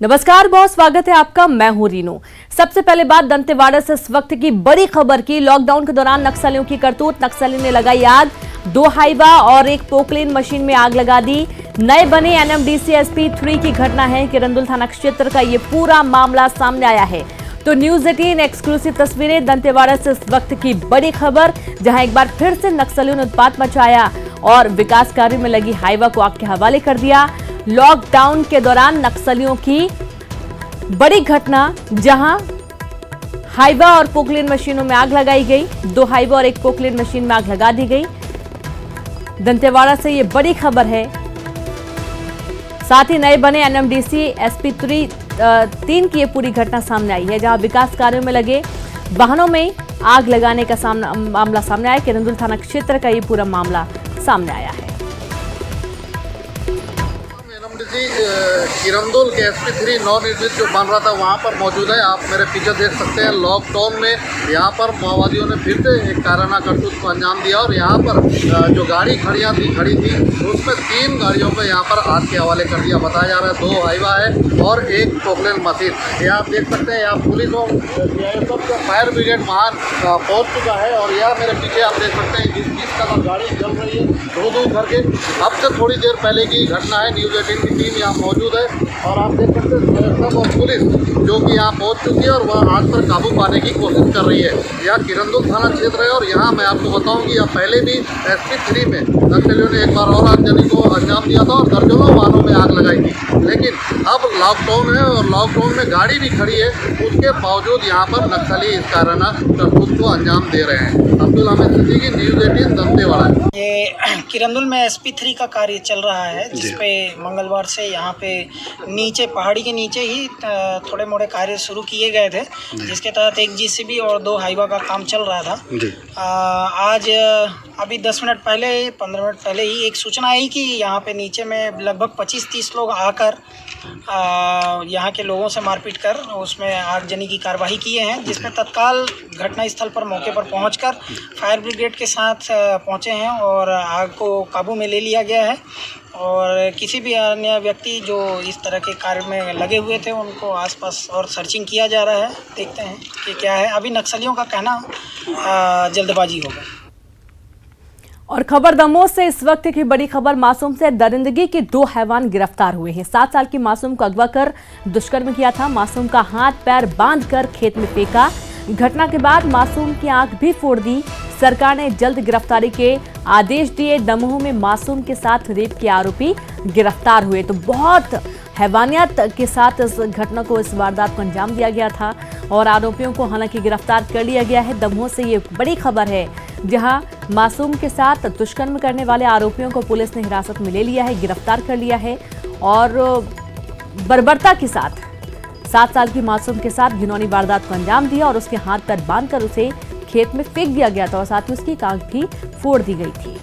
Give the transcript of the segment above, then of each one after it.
नमस्कार, बहुत स्वागत है आपका। मैं हूं रीनू। सबसे पहले बात दंतेवाड़ा से इस वक्त की बड़ी खबर की। लॉकडाउन के दौरान नक्सलियों की करतूत, नक्सली ने लगाई आग, 2 हाइवा और 1 पोकलेन मशीन में आग लगा दी। नए बने एनएमडीसी एसपी 3 की घटना है। किरंदुल थाना क्षेत्र का ये पूरा मामला सामने आया है। तो न्यूज 18 एक्सक्लूसिव तस्वीरें दंतेवाड़ा से इस वक्त की बड़ी खबर, जहां एक बार फिर से नक्सलियों ने उत्पात मचाया और विकास कार्य में लगी हाइवा को आग के हवाले कर दिया। लॉकडाउन के दौरान नक्सलियों की बड़ी घटना, जहां हाइवा और पोकलेन मशीनों में आग लगाई गई। 2 हाइवा और 1 पोकलेन मशीन में आग लगा दी गई। दंतेवाड़ा से ये बड़ी खबर है। साथ ही नए बने एनएमडीसी एसपी 3 की ये पूरी घटना सामने आई है, जहां विकास कार्यों में लगे वाहनों में आग लगाने का मामला सामने आया। किरंदुल थाना क्षेत्र का ये पूरा मामला सामने आया है। किरंदुल के एसपी 3 नवनिर्मित जो बन रहा था वहाँ पर मौजूद है। आप मेरे पीछे देख सकते हैं। लॉकडाउन में यहाँ पर माओवादियों ने फिर से एक काराना करतूत को अंजाम दिया और यहाँ पर जो गाड़ी खड़ी थी उसमें 3 गाड़ियों को यहाँ पर आग के हवाले कर दिया। बताया जा रहा है 2 हाइवा है और 1 पोकलेन मशीन। ये आप देख सकते हैं। यहाँ पुलिस और सीआईएसएफ का फायर ब्रिगेड वाहन पहुँच चुका है और यह मेरे पीछे आप देख सकते हैं जिस तरह गाड़ी चल रही है दो करके। अब से थोड़ी देर पहले की घटना है। न्यूज़ 18 की टीम यहाँ मौजूद है और आप देख सकते हैं सीआईएसएफ और पुलिस जो कि यहाँ पहुँच चुकी है और वह आग पर काबू पाने की कोशिश कर रही है। यह किरंदुल थाना क्षेत्र है और यहाँ मैं आपको बताऊँ कि यहाँ पहले भी एसपी 3 में नक्सलियों ने एक बार और आगजनी को अंजाम दिया था और दर्जनों वाहनों में आग लगाई थी। लेकिन अब लॉकडाउन है और लॉकडाउन में गाड़ी भी खड़ी है, उसके बावजूद यहाँ पर नक्सली इस काराना करतूत को अंजाम दे रहे हैं। अब्दुल हामिद सिद्दीकी, न्यूज़ 18 दंतेवाड़ा। ये किरंदुल में एसपी 3 का कार्य चल रहा है, जिसपे मंगलवार से यहाँ पे नीचे पहाड़ी के नीचे ही थोड़े मोड़े कार्य शुरू किए गए थे, जिसके तहत 1 जीसीबी और 2 हाइवा का काम चल रहा था। आज अभी 10 मिनट पहले 15 मिनट पहले ही एक सूचना आई कि यहाँ पे नीचे में लगभग 25-30 लोग आकर यहाँ के लोगों से मारपीट कर उसमें आगजनी की कार्रवाई किए हैं, जिसमें तत्काल घटनास्थल पर मौके पर पहुंचकर फायर ब्रिगेड के साथ पहुंचे हैं और आग को काबू में ले लिया गया है। और किसी भी अन्य व्यक्ति जो इस तरह के कार्य में लगे हुए थे उनको आसपास और सर्चिंग किया जा रहा है। देखते हैं कि क्या है। अभी नक्सलियों का कहना जल्दबाजी होगा। और खबर दमोह से इस वक्त की बड़ी खबर, मासूम से दरिंदगी के 2 हैवान गिरफ्तार हुए हैं। 7 साल की मासूम को अगवा कर दुष्कर्म किया था। मासूम का हाथ पैर बांधकर खेत में फेंका। घटना के बाद मासूम की आंख भी फोड़ दी। सरकार ने जल्द गिरफ्तारी के आदेश दिए। दमोह में मासूम के साथ रेप के आरोपी गिरफ्तार हुए। तो बहुत हैवानियत के साथ इस घटना को, इस वारदात को अंजाम दिया गया था और आरोपियों को हालांकि गिरफ्तार कर लिया गया है। दमोह से ये बड़ी खबर है, जहां मासूम के साथ दुष्कर्म करने वाले आरोपियों को पुलिस ने हिरासत में ले लिया है, गिरफ्तार कर लिया है और बर्बरता के साथ 7 साल की मासूम के साथ घिनौनी वारदात को अंजाम दिया और उसके हाथ पैर बांधकर उसे खेत में फेंक दिया गया था और साथ ही उसकी आंख भी फोड़ दी गई थी।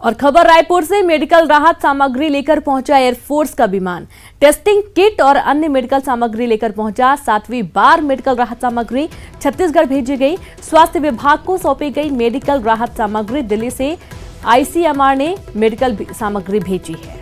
और खबर रायपुर से, मेडिकल राहत सामग्री लेकर पहुंचा एयरफोर्स का विमान। टेस्टिंग किट और अन्य मेडिकल सामग्री लेकर पहुंचा। 7वीं बार मेडिकल राहत सामग्री छत्तीसगढ़ भेजी गई। स्वास्थ्य विभाग को सौंपी गई मेडिकल राहत सामग्री। दिल्ली से आईसीएमआर ने मेडिकल सामग्री भेजी है।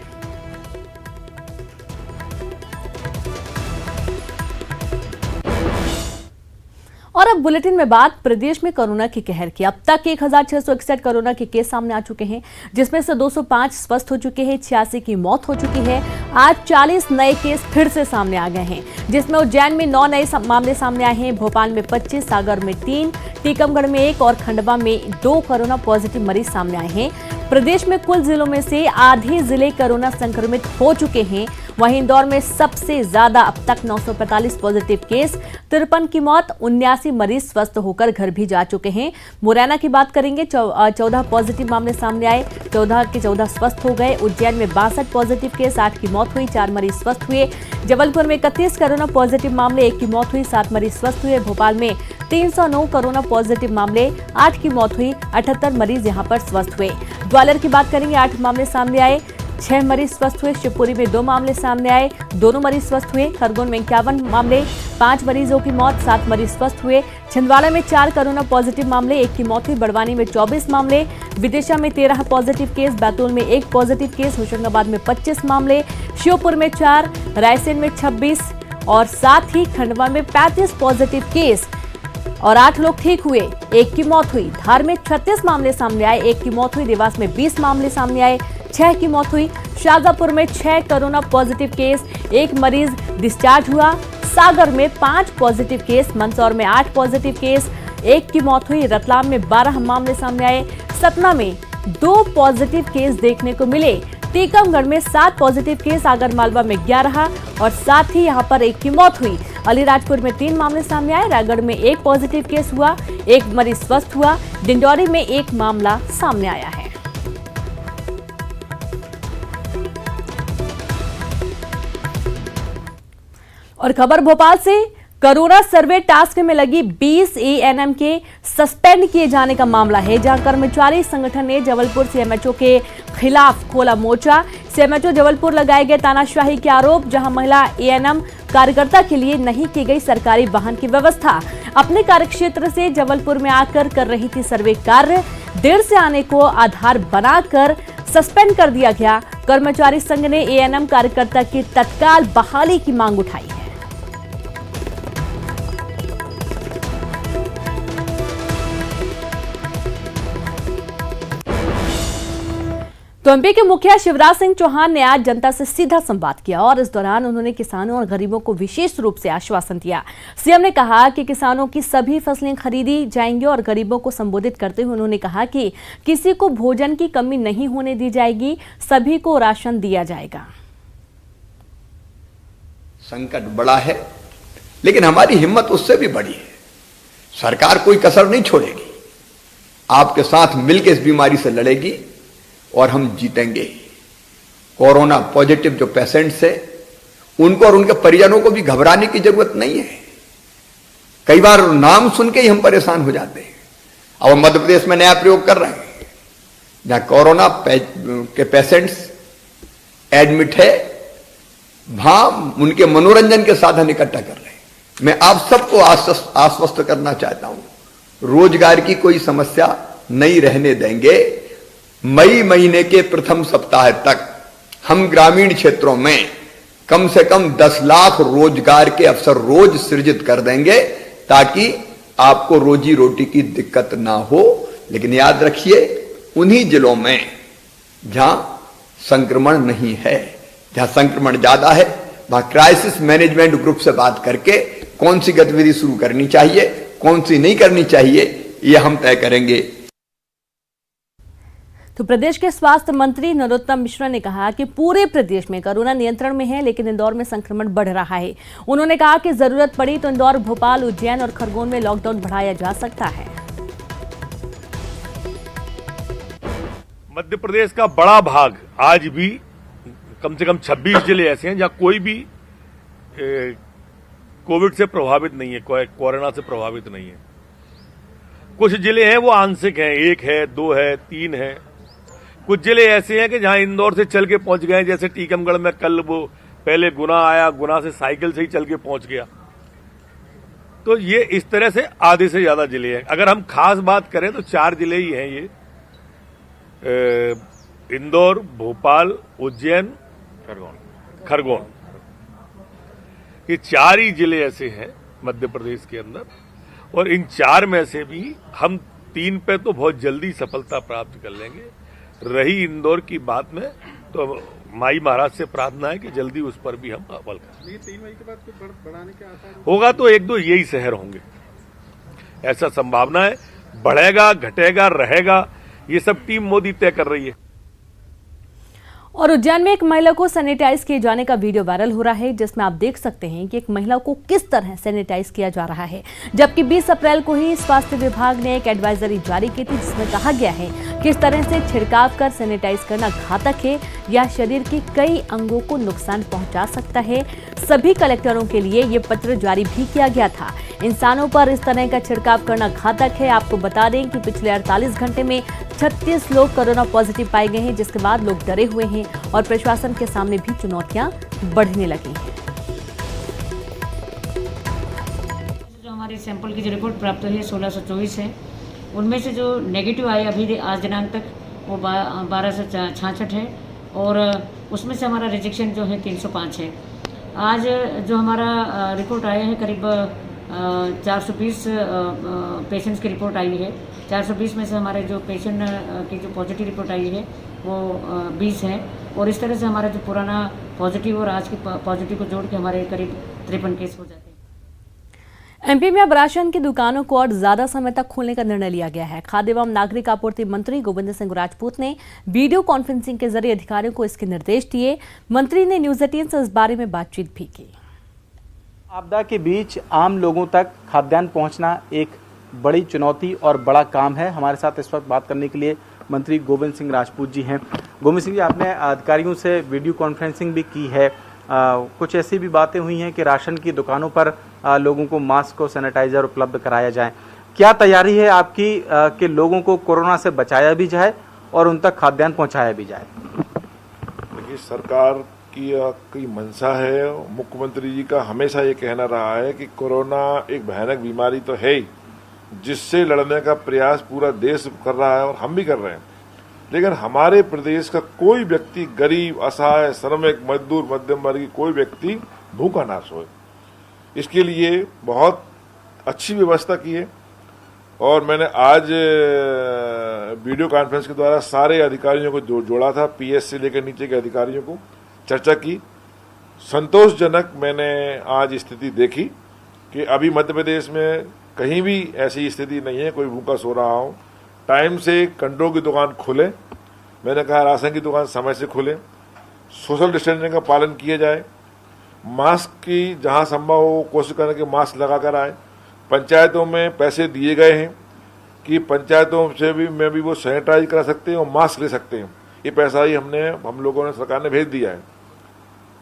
और अब बुलेटिन में बात प्रदेश में कोरोना की कहर की। अब तक 1661 कोरोना के केस सामने आ चुके हैं, जिसमें से 205 स्वस्थ हो चुके हैं, 86 की मौत हो चुकी है। आज 40 नए केस फिर से सामने आ गए हैं, जिसमें उज्जैन में 9 नए मामले सामने आए हैं, भोपाल में 25, सागर में 3, टीकमगढ़ में 1 और खंडवा में 2 कोरोना पॉजिटिव मरीज सामने आए हैं। प्रदेश में कुल जिलों में से आधे जिले कोरोना संक्रमित हो चुके हैं। वहीं इंदौर में सबसे ज्यादा अब तक 945 पॉजिटिव केस, 53 की मौत, 79 मरीज स्वस्थ होकर घर भी जा चुके हैं। मुरैना की बात करेंगे, 14 पॉजिटिव मामले सामने आए, 14 के 14 स्वस्थ हो गए। उज्जैन में 62 पॉजिटिव केस, 8 की मौत हुई, 4 मरीज स्वस्थ हुए। जबलपुर में 31 कोरोना पॉजिटिव मामले, 1 की मौत हुई, 7 मरीज स्वस्थ हुए। भोपाल में 309 कोरोना पॉजिटिव मामले, 8 की मौत हुई, 78 मरीज यहां पर स्वस्थ हुए। ग्वालियर की बात करेंगे, 8 मामले सामने आए, 6 मरीज स्वस्थ हुए। शिवपुरी में 2 मामले सामने आए, दोनों मरीज स्वस्थ हुए। खरगोन में 51 मामले, 5 मरीजों की मौत, 7 मरीज स्वस्थ हुए। छिंदवाड़ा में 4 कोरोना पॉजिटिव मामले, 1 की मौत हुई। बड़वानी में 24 मामले, विदिशा में 13 पॉजिटिव केस, बैतूल में 1 पॉजिटिव केस, होशंगाबाद में 25 मामले, श्योपुर में 4, रायसेन में 26 और साथ ही खंडवा में 35 पॉजिटिव केस और 8 लोग ठीक हुए, 1 की मौत हुई। धार में 36 मामले सामने आए, 1 की मौत हुई। देवास में 20 मामले सामने आए, 6 की मौत हुई। शाजापुर में 6 कोरोना पॉजिटिव केस, 1 मरीज डिस्चार्ज हुआ। सागर में 5 पॉजिटिव केस, मंदसौर में 8 पॉजिटिव केस, 1 की मौत हुई। रतलाम में 12 मामले सामने आए, सतना में 2 पॉजिटिव केस देखने को मिले। टीकमगढ़ में 7 पॉजिटिव केस, आगरमालवा में 11 और साथ ही यहां पर 1 की मौत हुई। अलीराजपुर में 3 मामले सामने आए, रायगढ़ में 1 पॉजिटिव केस हुआ, 1 मरीज स्वस्थ हुआ। डिंडौरी में 1 मामला सामने आया है। और खबर भोपाल से, कोरोना सर्वे टास्क में लगी 20 एएनएम के सस्पेंड किए जाने का मामला है, जहां कर्मचारी संगठन ने जबलपुर सीएमएचओ के खिलाफ खोला मोर्चा। सीएमएचओ जबलपुर लगाए गए तानाशाही के आरोप, जहां महिला एएनएम कार्यकर्ता के लिए नहीं की गई सरकारी वाहन की व्यवस्था। अपने कार्यक्षेत्र से जबलपुर में आकर कर रही थी सर्वे कार्य, देर से आने को आधार बनाकर सस्पेंड कर दिया गया। कर्मचारी संघ ने एएनएम कार्यकर्ता की तत्काल बहाली की मांग उठाई है। तो एमपी के मुखिया शिवराज सिंह चौहान ने आज जनता से सीधा संवाद किया और इस दौरान उन्होंने किसानों और गरीबों को विशेष रूप से आश्वासन दिया। सीएम ने कहा कि किसानों की सभी फसलें खरीदी जाएंगी और गरीबों को संबोधित करते हुए उन्होंने कहा कि किसी को भोजन की कमी नहीं होने दी जाएगी, सभी को राशन दिया जाएगा। संकट बड़ा है, लेकिन हमारी हिम्मत उससे भी बड़ी है। सरकार कोई कसर नहीं छोड़ेगी, आपके साथ मिलकर इस बीमारी से लड़ेगी और हम जीतेंगे। कोरोना पॉजिटिव जो पेशेंट्स है, उनको और उनके परिजनों को भी घबराने की जरूरत नहीं है। कई बार नाम सुन के ही हम परेशान हो जाते हैं। अब हम मध्य प्रदेश में नया प्रयोग कर रहे हैं, जहां कोरोना के पेशेंट्स एडमिट है, वहां उनके मनोरंजन के साधन इकट्ठा कर रहे हैं। मैं आप सबको आश्वस्त करना चाहता हूं, रोजगार की कोई समस्या नहीं रहने देंगे। मई महीने के प्रथम सप्ताह तक हम ग्रामीण क्षेत्रों में कम से कम 10 लाख रोजगार के अवसर रोज सृजित कर देंगे, ताकि आपको रोजी रोटी की दिक्कत ना हो। लेकिन याद रखिए, उन्हीं जिलों में जहां संक्रमण नहीं है, जहां संक्रमण ज्यादा है, वहां क्राइसिस मैनेजमेंट ग्रुप से बात करके कौन सी गतिविधि शुरू करनी चाहिए, कौन सी नहीं करनी चाहिए, यह हम तय करेंगे। तो प्रदेश के स्वास्थ्य मंत्री नरोत्तम मिश्रा ने कहा कि पूरे प्रदेश में कोरोना नियंत्रण में है, लेकिन इंदौर में संक्रमण बढ़ रहा है। उन्होंने कहा कि जरूरत पड़ी तो इंदौर, भोपाल, उज्जैन और खरगोन में लॉकडाउन बढ़ाया जा सकता है। मध्य प्रदेश का बड़ा भाग आज भी कम से कम 26 जिले ऐसे हैं जहां कोई भी कोविड से प्रभावित नहीं है, कोरोना से प्रभावित नहीं है। कुछ जिले हैं वो आंशिक हैं, 1 है, 2 है, 3 है। कुछ जिले ऐसे हैं कि जहां इंदौर से चल के पहुंच गए, जैसे टीकमगढ़ में कल वो पहले गुना आया, गुना से साइकिल से ही चल के पहुंच गया। तो ये इस तरह से आधे से ज्यादा जिले हैं। अगर हम खास बात करें तो 4 जिले ही हैं ये, इंदौर, भोपाल, उज्जैन, खरगोन। ये 4 ही जिले ऐसे हैं मध्य प्रदेश के अंदर, और इन 4 में से भी हम 3 पे तो बहुत जल्दी सफलता प्राप्त कर लेंगे। रही इंदौर की बात में, तो माई महाराज से प्रार्थना है कि जल्दी उस पर भी हम अमल करें। 3 मई के बाद कुछ बढ़ाने के आसार होगा तो 1-2 यही शहर होंगे, ऐसा संभावना है। बढ़ेगा, घटेगा, रहेगा, ये सब टीम मोदी तय कर रही है। और उज्जैन में एक महिला को सैनिटाइज किए जाने का वीडियो वायरल हो रहा है, जिसमें आप देख सकते हैं कि एक महिला को किस तरह सैनिटाइज किया जा रहा है। जबकि 20 अप्रैल को ही स्वास्थ्य विभाग ने एक एडवाइजरी जारी की थी, जिसमें कहा गया है किस तरह से छिड़काव कर सैनिटाइज करना घातक है या शरीर के कई अंगों को नुकसान पहुंचा सकता है। सभी कलेक्टरों के लिए ये पत्र जारी भी किया गया था। इंसानों पर इस तरह का छिड़काव करना घातक है। आपको बता दें कि पिछले 48 घंटे में 36 लोग कोरोना पॉजिटिव पाए गए हैं, जिसके बाद लोग डरे हुए हैं और प्रशासन के सामने भी चुनौतियां बढ़ने लगी हैं। जो हमारे सैंपल की जो रिपोर्ट प्राप्त हुई है 1624 है, उनमें से जो नेगेटिव आए अभी आज दिनांक तक वो 1266 है और उसमें से हमारा रिजेक्शन जो है 305 है। आज जो हमारा रिपोर्ट आया है करीब 420 पेशेंट्स की रिपोर्ट आई है। 420 में से हमारे जो पेशेंट की जो पॉजिटिव रिपोर्ट आई है वो 20 है और इस तरह से हमारा जो पुराना पॉजिटिव और आज की पॉजिटिव को जोड़ के हमारे करीब 53 केस हो जाते हैं। एमपी में अब राशन की दुकानों को और ज्यादा समय तक खोलने का निर्णय लिया गया है। खाद्य एवं नागरिक आपूर्ति मंत्री गोविंद सिंह राजपूत ने वीडियो कॉन्फ्रेंसिंग के जरिए अधिकारियों को इसके निर्देश दिए। मंत्री ने न्यूज 18 से इस बारे में बातचीत भी की। आपदा के बीच आम लोगों तक खाद्यान्न पहुंचना एक बड़ी चुनौती और बड़ा काम है। हमारे साथ इस वक्त बात करने के लिए मंत्री गोविंद सिंह राजपूत जी हैं। गोविंद सिंह जी, आपने अधिकारियों से वीडियो कॉन्फ्रेंसिंग भी की है। कुछ ऐसी भी बातें हुई हैं कि राशन की दुकानों पर लोगों को मास्क और सैनिटाइजर उपलब्ध कराया जाए। क्या तैयारी है आपकी कि लोगों को कोरोना से बचाया भी जाए और उन तक खाद्यान्न पहुंचाया भी जाए? देखिए, सरकार की मंशा है, मुख्यमंत्री जी का हमेशा ये कहना रहा है कि कोरोना एक भयानक बीमारी तो है ही, जिससे लड़ने का प्रयास पूरा देश कर रहा है और हम भी कर रहे हैं। लेकिन हमारे प्रदेश का कोई व्यक्ति, गरीब, असहाय, श्रमिक, मजदूर, मध्यम वर्गीय कोई व्यक्ति भूखा ना सोए, इसके लिए बहुत अच्छी व्यवस्था की है। और मैंने आज वीडियो कॉन्फ्रेंस के द्वारा सारे अधिकारियों को जोड़ा था, पीएस से लेकर नीचे के अधिकारियों को चर्चा की। संतोषजनक मैंने आज स्थिति देखी कि अभी मध्य प्रदेश में कहीं भी ऐसी स्थिति नहीं है कोई भूखा सो रहा हो। टाइम से कंडों की दुकान खुले, मैंने कहा राशन की दुकान समय से खुले, सोशल डिस्टेंसिंग का पालन किया जाए, मास्क की जहां संभव हो कोशिश करें कि मास्क लगा कर आए। पंचायतों में पैसे दिए गए हैं कि पंचायतों से भी में भी वो सैनिटाइज करा सकते हैं और मास्क ले सकते हैं। ये पैसा ही हम लोगों ने, सरकार ने भेज दिया है।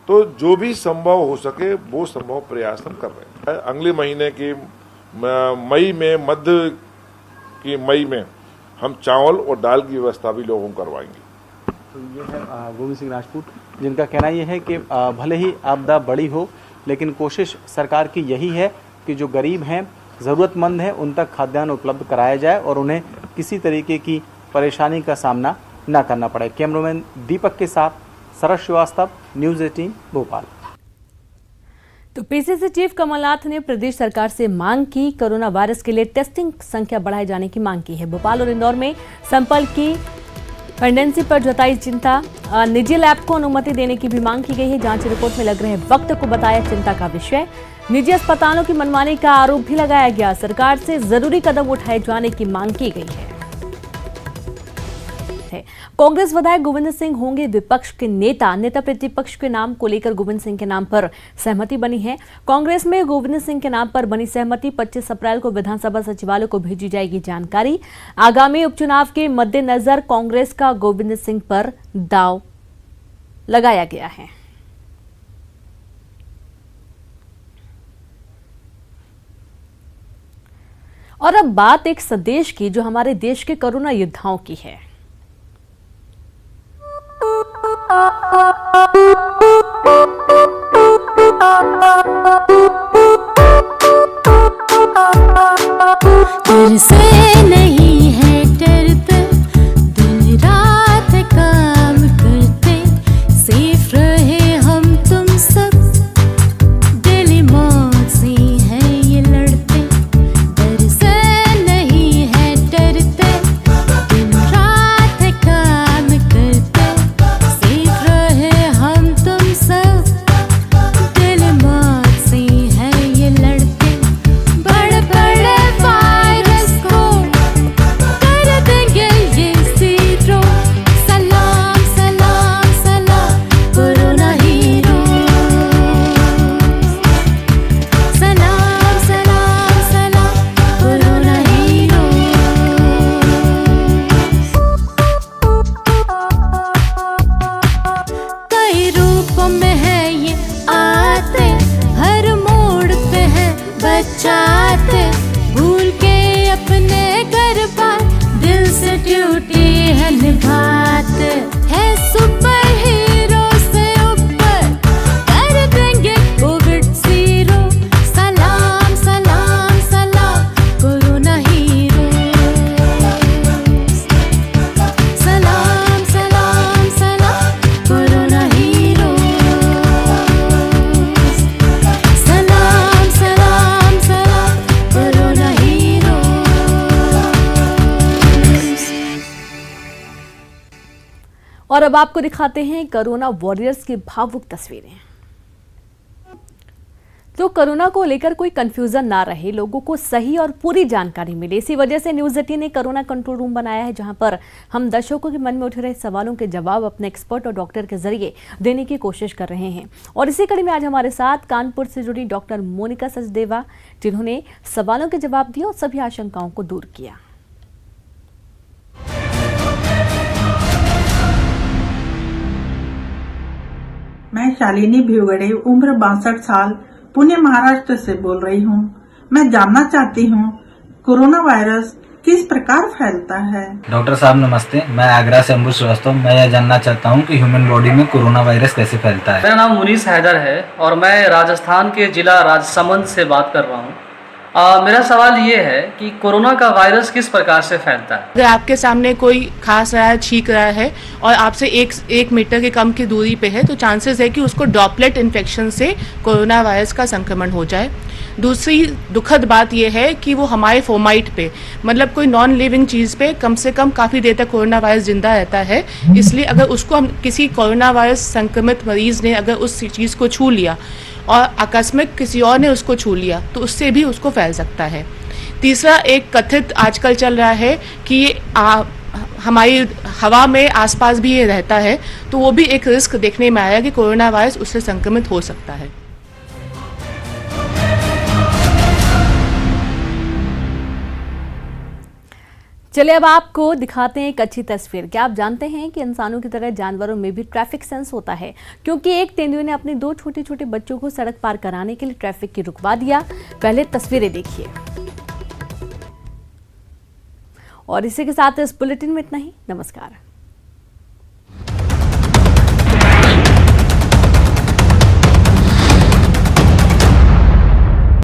तो जो भी संभव हो सके वो संभव प्रयास हम कर रहे हैं। अगले महीने की मई में, मध्य की मई में हम चावल और दाल की व्यवस्था भी लोगों को करवाएंगे। तो ये है गोविंद सिंह राजपूत, जिनका कहना यह है कि भले ही आपदा बड़ी हो, लेकिन कोशिश सरकार की यही है कि जो गरीब हैं, ज़रूरतमंद हैं, उन तक खाद्यान्न उपलब्ध कराया जाए और उन्हें किसी तरीके की परेशानी का सामना न करना पड़े। कैमरामैन दीपक के साथ सरस श्रीवास्तव, न्यूज़ 18 भोपाल। तो पीसीसी चीफ कमलनाथ ने प्रदेश सरकार से मांग की, कोरोना वायरस के लिए टेस्टिंग संख्या बढ़ाए जाने की मांग की है। भोपाल और इंदौर में सैंपल की पेंडेंसी पर जताई चिंता। निजी लैब को अनुमति देने की भी मांग की गई है। जांच रिपोर्ट में लग रहे वक्त को बताया चिंता का विषय। निजी अस्पतालों की मनमानी का आरोप भी लगाया गया। सरकार से जरूरी कदम उठाए जाने की मांग की गई है। कांग्रेस विधायक गोविंद सिंह होंगे विपक्ष के नेता। नेता प्रतिपक्ष के नाम को लेकर गोविंद सिंह के नाम पर सहमति बनी है। कांग्रेस में गोविंद सिंह के नाम पर बनी सहमति 25 अप्रैल को विधानसभा सचिवालय को भेजी जाएगी जानकारी। आगामी उपचुनाव के मद्देनजर कांग्रेस का गोविंद सिंह पर दांव लगाया गया है। और अब बात एक संदेश की जो हमारे देश के कोरोना योद्धाओं की है। तेरे से नहीं है डरते, दिन रात काम करते, सेफ रहे हम तुम सब, दिल मौत से है ये लड़ते। डर से नहीं है डरते, दिन रात काम करते, सेफ रहे हम तुम सब, दिल मौत से है ये लड़ते। बड़े बड़े वायरस को ड्यूटी है निभाते है सुपर हीरो से ऊपर कर देंगे कोविड जीरो सलाम सलाम सलाम कोरोना हीरो सलाम सलाम सलाम कोरोना हीरो सलाम सलाम सलाम कोरोना हीरो। और अब आपको दिखाते हैं कोरोना वॉरियर्स की भावुक तस्वीरें। तो कोरोना को लेकर कोई कंफ्यूजन ना रहे, लोगों को सही और पूरी जानकारी मिले, इसी वजह से न्यूज़ 18 ने कोरोना कंट्रोल रूम बनाया है, जहां पर हम दर्शकों के मन में उठ रहे सवालों के जवाब अपने एक्सपर्ट और डॉक्टर के जरिए देने की कोशिश कर रहे हैं। और इसी कड़ी में आज हमारे साथ कानपुर से जुड़ी डॉक्टर मोनिका सचदेवा, जिन्होंने सवालों के जवाब दिए और सभी आशंकाओं को दूर किया। मैं शालिनी भिवगड़े, उम्र 62 साल, पुणे महाराष्ट्र से बोल रही हूँ। मैं जानना चाहती हूँ कोरोना वायरस किस प्रकार फैलता है। डॉक्टर साहब नमस्ते, मैं आगरा से अंबुज श्रीवास्तव। मैं यह जानना चाहता हूँ कि ह्यूमन बॉडी में कोरोना वायरस कैसे फैलता है। मेरा नाम मुनीस हैदर है और मैं राजस्थान के जिला राजसमंद से बात कर रहा हूँ। मेरा सवाल ये है कि कोरोना का वायरस किस प्रकार से फैलता है। अगर आपके सामने कोई खांस रहा है, छींक रहा है और आपसे एक मीटर के कम की दूरी पे है, तो चांसेस है कि उसको ड्रॉपलेट इन्फेक्शन से कोरोना वायरस का संक्रमण हो जाए। दूसरी दुखद बात यह है कि वो हमारे फोमाइट पे, मतलब कोई नॉन लिविंग चीज़ पे कम से कम काफ़ी देर तक कोरोना वायरस जिंदा रहता है। इसलिए अगर उसको हम किसी कोरोना वायरस संक्रमित मरीज ने अगर उस चीज़ को छू लिया और आकस्मिक किसी और ने उसको छू लिया तो उससे भी उसको फैल सकता है। तीसरा एक कथित आजकल चल रहा है कि हमारी हवा में आसपास भी ये रहता है, तो वो भी एक रिस्क देखने में आया कि कोरोना वायरस उससे संक्रमित हो सकता है। चलिए अब आपको दिखाते हैं एक अच्छी तस्वीर। क्या आप जानते हैं कि इंसानों की तरह जानवरों में भी ट्रैफिक सेंस होता है, क्योंकि एक तेंदुए ने अपने 2 छोटे छोटे बच्चों को सड़क पार कराने के लिए ट्रैफिक की रुकवा दिया। पहले तस्वीरें देखिए। और इसी के साथ इस बुलेटिन में इतना ही। नमस्कार।